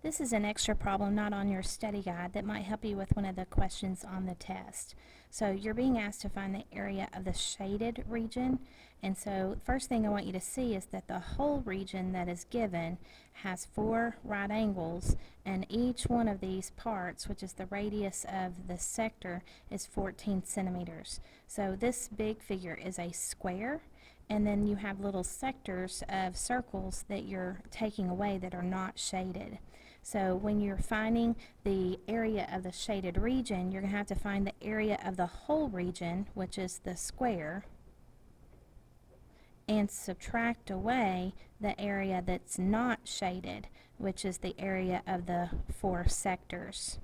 This is an extra problem not on your study guide that might help you with one of the questions on the test. So you're being asked to find the area of the shaded region, and so first thing I want you to see is that the whole region that is given has 4 right angles, and each one of these parts, which is the radius of the sector, is 14 centimeters. So this big figure is a square, and then you have little sectors of circles that you're taking away that are not shaded. So when you're finding the area of the shaded region, you're going to have to find the area of the whole region, which is the square, and subtract away the area that's not shaded, which is the area of the 4 sectors.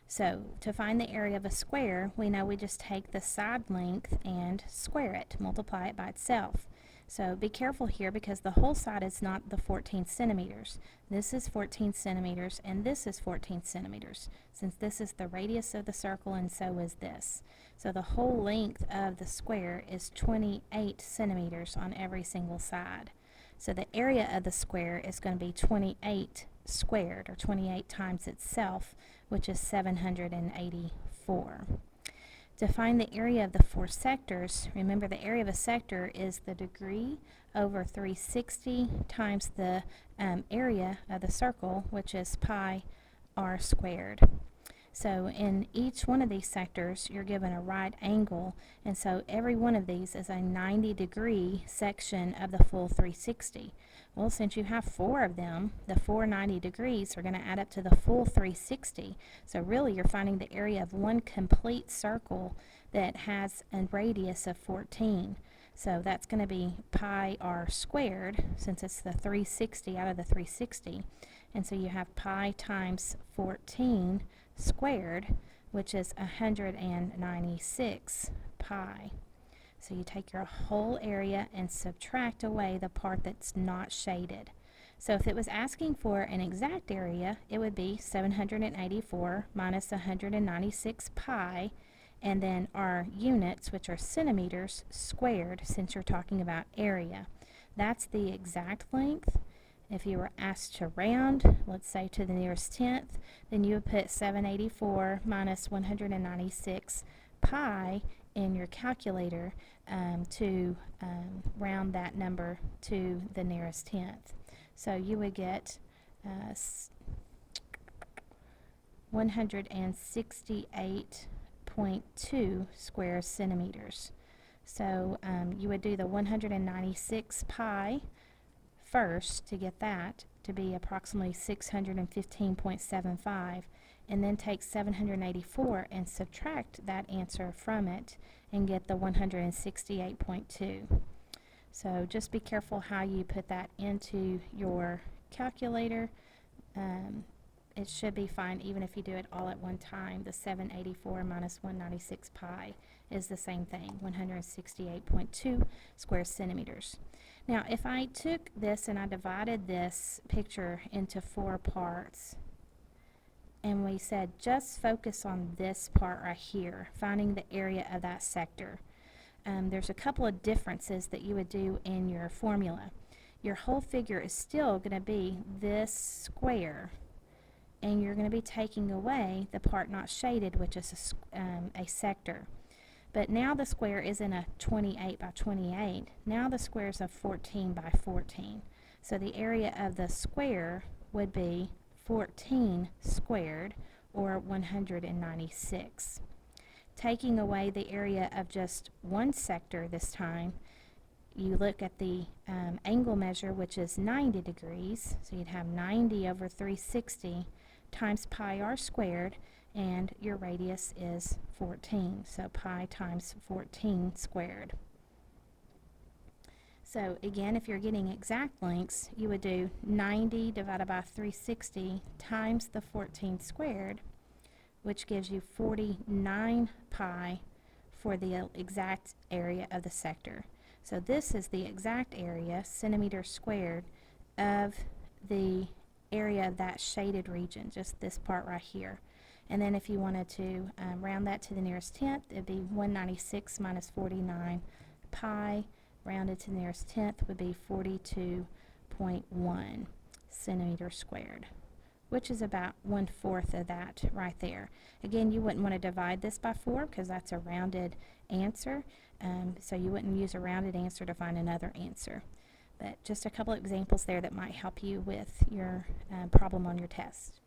So to find the area of a square, we know we just take the side length and square it, multiply it by itself. So be careful here because the whole side is not the 14 centimeters. This is 14 centimeters and this is 14 centimeters, since this is the radius of the circle and so is this. So the whole length of the square is 28 centimeters on every single side. So the area of the square is going to be 28 squared, or 28 times itself, which is 784. To find the area of the 4 sectors, remember the area of a sector is the degree over 360 times the area of the circle, which is pi r squared. So in each one of these sectors, you're given a right angle, and so every one of these is a 90-degree section of the full 360. Well, since you have 4 of them, the 4 90 degrees are going to add up to the full 360. So really, you're finding the area of one complete circle that has a radius of 14. So that's going to be pi r squared, since it's the 360 out of the 360. And so you have pi times 14 squared, which is 196 pi. So you take your whole area and subtract away the part that's not shaded. So if it was asking for an exact area, it would be 784 minus 196 pi, and then our units, which are centimeters, squared, since you're talking about area. That's the exact length. If you were asked to round, let's say to the nearest tenth, then you would put 784 minus 196 pi in your calculator to round that number to the nearest tenth. So you would get 168.2 square centimeters. So you would do the 196 pi first to get that to be approximately 615.75, and then take 784 and subtract that answer from it and get the 168.2. So just be careful how you put that into your calculator. It should be fine even if you do it all at one time. The 784 minus 196 pi is the same thing, 168.2 square centimeters. Now, if I took this and I divided this picture into 4 parts, and we said just focus on this part right here, finding the area of that sector, there's a couple of differences that you would do in your formula. Your whole figure is still going to be this square, and you're going to be taking away the part not shaded, which is a sector. But now the square isn't a 28 by 28. Now the square is a 14 by 14. So the area of the square would be 14 squared, or 196. Taking away the area of just one sector this time, you look at the angle measure, which is 90 degrees. So you'd have 90 over 360 times pi r squared, and your radius is 14, so pi times 14 squared. So again, if you're getting exact lengths, you would do 90 divided by 360 times the 14 squared, which gives you 49 pi for the exact area of the sector. So this is the exact area, centimeters squared, of the area of that shaded region, just this part right here. And then if you wanted to round that to the nearest tenth, it would be 196 minus 49 pi, rounded to the nearest tenth would be 42.1. centimeters squared, which is about 1/4 of that right there. Again, you wouldn't want to divide this by 4 because that's a rounded answer, so you wouldn't use a rounded answer to find another answer. But just a couple examples there that might help you with your problem on your test.